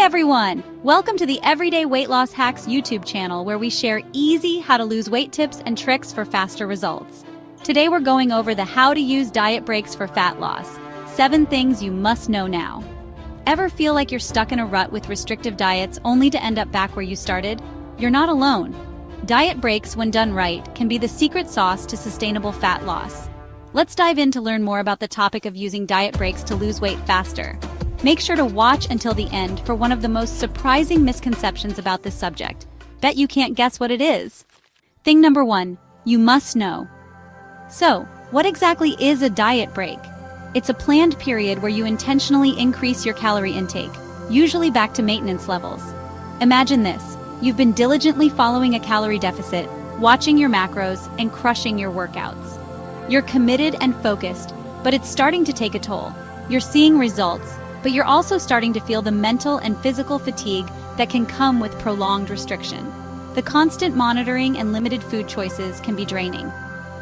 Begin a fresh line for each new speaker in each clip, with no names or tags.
everyone! Welcome to the Everyday Weight Loss Hacks YouTube channel where we share easy how to lose weight tips and tricks for faster results. Today we're going over the how to use diet breaks for fat loss. 7 things you must know now. Ever feel like you're stuck in a rut with restrictive diets only to end up back where you started? You're not alone. Diet breaks, when done right, can be the secret sauce to sustainable fat loss. Let's dive in to learn more about the topic of using diet breaks to lose weight faster. Make sure to watch until the end for one of the most surprising misconceptions about this subject. Bet you can't guess what it is. Thing number 1, you must know. So, what exactly is a diet break? It's a planned period where you intentionally increase your calorie intake, usually back to maintenance levels. Imagine this: you've been diligently following a calorie deficit, watching your macros, and crushing your workouts. You're committed and focused, but it's starting to take a toll. You're seeing results, but you're also starting to feel the mental and physical fatigue that can come with prolonged restriction. The constant monitoring and limited food choices can be draining.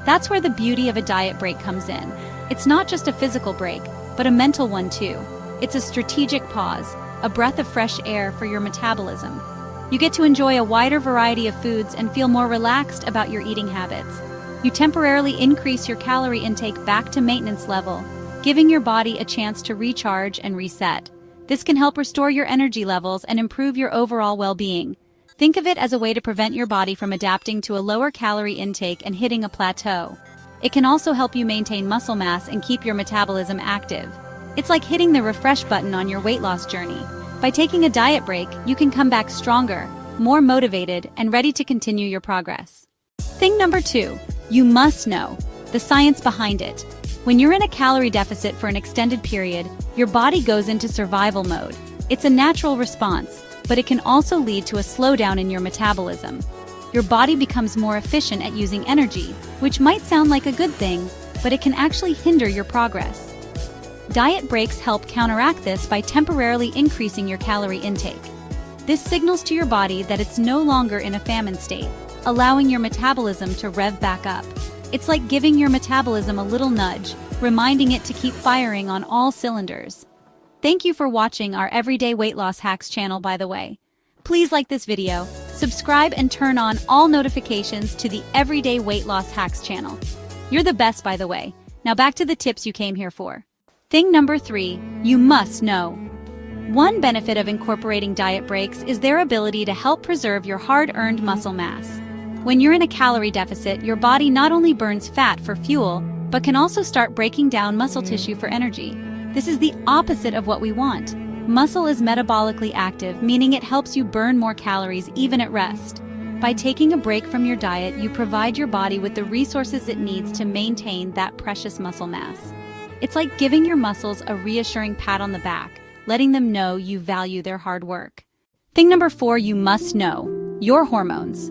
That's where the beauty of a diet break comes in. It's not just a physical break, but a mental one too. It's a strategic pause, a breath of fresh air for your metabolism. You get to enjoy a wider variety of foods and feel more relaxed about your eating habits. You temporarily increase your calorie intake back to maintenance level, giving your body a chance to recharge and reset. This can help restore your energy levels and improve your overall well-being. Think of it as a way to prevent your body from adapting to a lower calorie intake and hitting a plateau. It can also help you maintain muscle mass and keep your metabolism active. It's like hitting the refresh button on your weight loss journey. By taking a diet break, you can come back stronger, more motivated, and ready to continue your progress. Thing number 2, you must know the science behind it. When you're in a calorie deficit for an extended period, your body goes into survival mode. It's a natural response, but it can also lead to a slowdown in your metabolism. Your body becomes more efficient at using energy, which might sound like a good thing, but it can actually hinder your progress. Diet breaks help counteract this by temporarily increasing your calorie intake. This signals to your body that it's no longer in a famine state, allowing your metabolism to rev back up. It's like giving your metabolism a little nudge, reminding it to keep firing on all cylinders. Thank you for watching our Everyday Weight Loss Hacks channel, by the way. Please like this video, subscribe, and turn on all notifications to the Everyday Weight Loss Hacks channel. You're the best, by the way. Now back to the tips you came here for. Thing number 3, you must know. One benefit of incorporating diet breaks is their ability to help preserve your hard-earned muscle mass. When you're in a calorie deficit, your body not only burns fat for fuel, but can also start breaking down muscle tissue for energy. This is the opposite of what we want. Muscle is metabolically active, meaning it helps you burn more calories even at rest. By taking a break from your diet, you provide your body with the resources it needs to maintain that precious muscle mass. It's like giving your muscles a reassuring pat on the back, letting them know you value their hard work. Thing number 4, you must know: your hormones.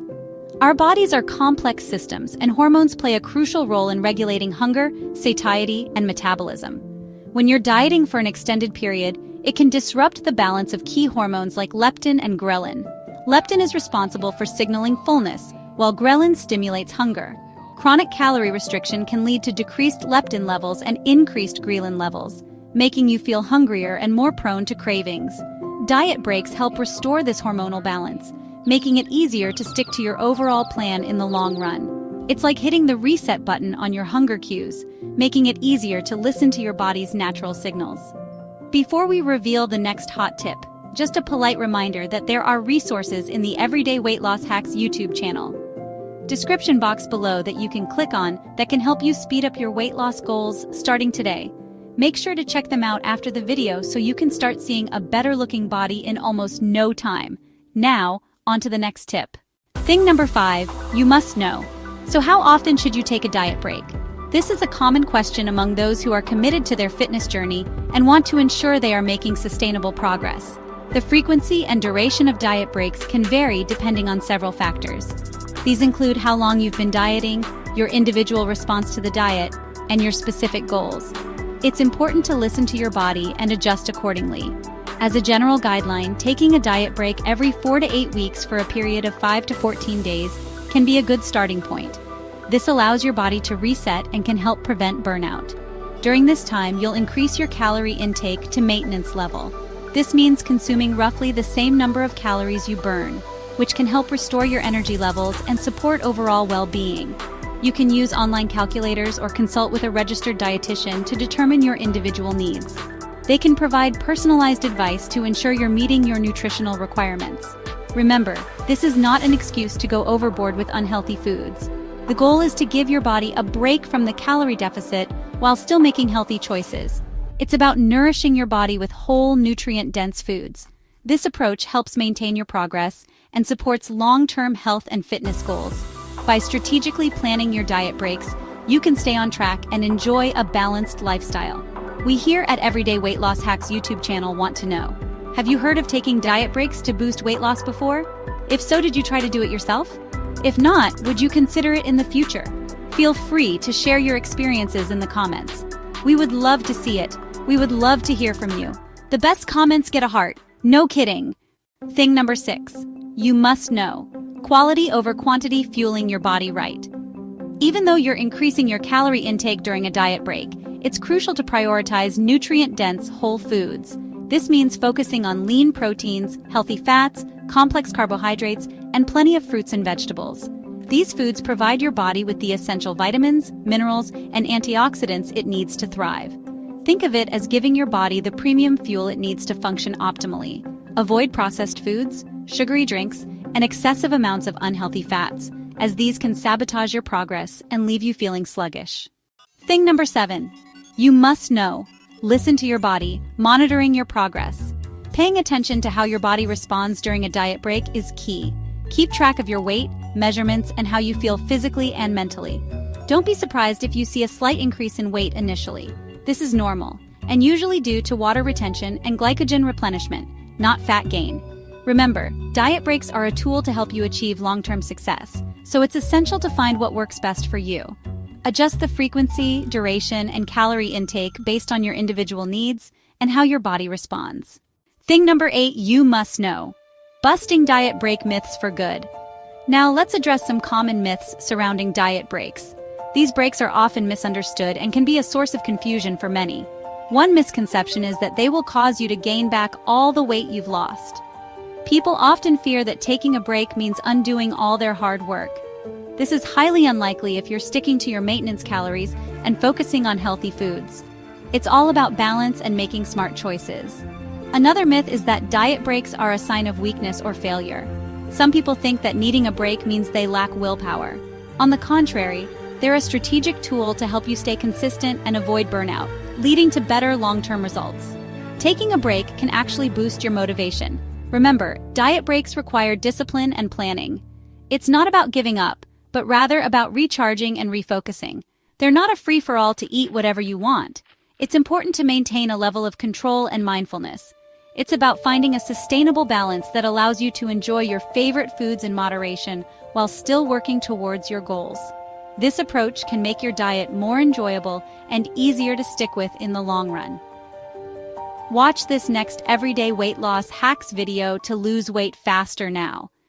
Our bodies are complex systems, and hormones play a crucial role in regulating hunger, satiety, and metabolism. When you're dieting for an extended period, it can disrupt the balance of key hormones like leptin and ghrelin. Leptin is responsible for signaling fullness, while ghrelin stimulates hunger. Chronic calorie restriction can lead to decreased leptin levels and increased ghrelin levels, making you feel hungrier and more prone to cravings. Diet breaks help restore this hormonal balance, making it easier to stick to your overall plan in the long run. It's like hitting the reset button on your hunger cues, making it easier to listen to your body's natural signals. Before we reveal the next hot tip, just a polite reminder that there are resources in the Everyday Weight Loss Hacks YouTube channel. Description box below that you can click on that can help you speed up your weight loss goals starting today. Make sure to check them out after the video so you can start seeing a better looking body in almost no time. Now, on to the next tip. Thing number 5, you must know. So how often should you take a diet break? This is a common question among those who are committed to their fitness journey and want to ensure they are making sustainable progress. The frequency and duration of diet breaks can vary depending on several factors. These include how long you've been dieting, your individual response to the diet, and your specific goals. It's important to listen to your body and adjust accordingly. As a general guideline, taking a diet break every 4 to 8 weeks for a period of 5 to 14 days can be a good starting point. This allows your body to reset and can help prevent burnout. During this time, you'll increase your calorie intake to maintenance level. This means consuming roughly the same number of calories you burn, which can help restore your energy levels and support overall well-being. You can use online calculators or consult with a registered dietitian to determine your individual needs. They can provide personalized advice to ensure you're meeting your nutritional requirements. Remember, this is not an excuse to go overboard with unhealthy foods. The goal is to give your body a break from the calorie deficit while still making healthy choices. It's about nourishing your body with whole, nutrient-dense foods. This approach helps maintain your progress and supports long-term health and fitness goals. By strategically planning your diet breaks, you can stay on track and enjoy a balanced lifestyle. We here at Everyday Weight Loss Hacks YouTube channel want to know, have you heard of taking diet breaks to boost weight loss before? If so, did you try to do it yourself? If not, would you consider it in the future? Feel free to share your experiences in the comments. We would love to see it. We would love to hear from you. The best comments get a heart. No kidding. Thing number 6. You must know. Quality over quantity fueling your body right. Even though you're increasing your calorie intake during a diet break, it's crucial to prioritize nutrient-dense whole foods. This means focusing on lean proteins, healthy fats, complex carbohydrates, and plenty of fruits and vegetables. These foods provide your body with the essential vitamins, minerals, and antioxidants it needs to thrive. Think of it as giving your body the premium fuel it needs to function optimally. Avoid processed foods, sugary drinks, and excessive amounts of unhealthy fats, as these can sabotage your progress and leave you feeling sluggish. Thing number 7. You must know. Listen to your body, monitoring your progress. Paying attention to how your body responds during a diet break is key. Keep track of your weight, measurements, and how you feel physically and mentally. Don't be surprised if you see a slight increase in weight initially. This is normal, and usually due to water retention and glycogen replenishment, not fat gain. Remember, diet breaks are a tool to help you achieve long-term success, so it's essential to find what works best for you. Adjust the frequency, duration, and calorie intake based on your individual needs and how your body responds. Thing number 8 you must know. Busting diet break myths for good. Now let's address some common myths surrounding diet breaks. These breaks are often misunderstood and can be a source of confusion for many. One misconception is that they will cause you to gain back all the weight you've lost. People often fear that taking a break means undoing all their hard work. This is highly unlikely if you're sticking to your maintenance calories and focusing on healthy foods. It's all about balance and making smart choices. Another myth is that diet breaks are a sign of weakness or failure. Some people think that needing a break means they lack willpower. On the contrary, they're a strategic tool to help you stay consistent and avoid burnout, leading to better long-term results. Taking a break can actually boost your motivation. Remember, diet breaks require discipline and planning. It's not about giving up, but rather about recharging and refocusing. They're not a free-for-all to eat whatever you want. It's important to maintain a level of control and mindfulness. It's about finding a sustainable balance that allows you to enjoy your favorite foods in moderation while still working towards your goals. This approach can make your diet more enjoyable and easier to stick with in the long run. Watch this next Everyday Weight Loss Hacks video to lose weight faster now.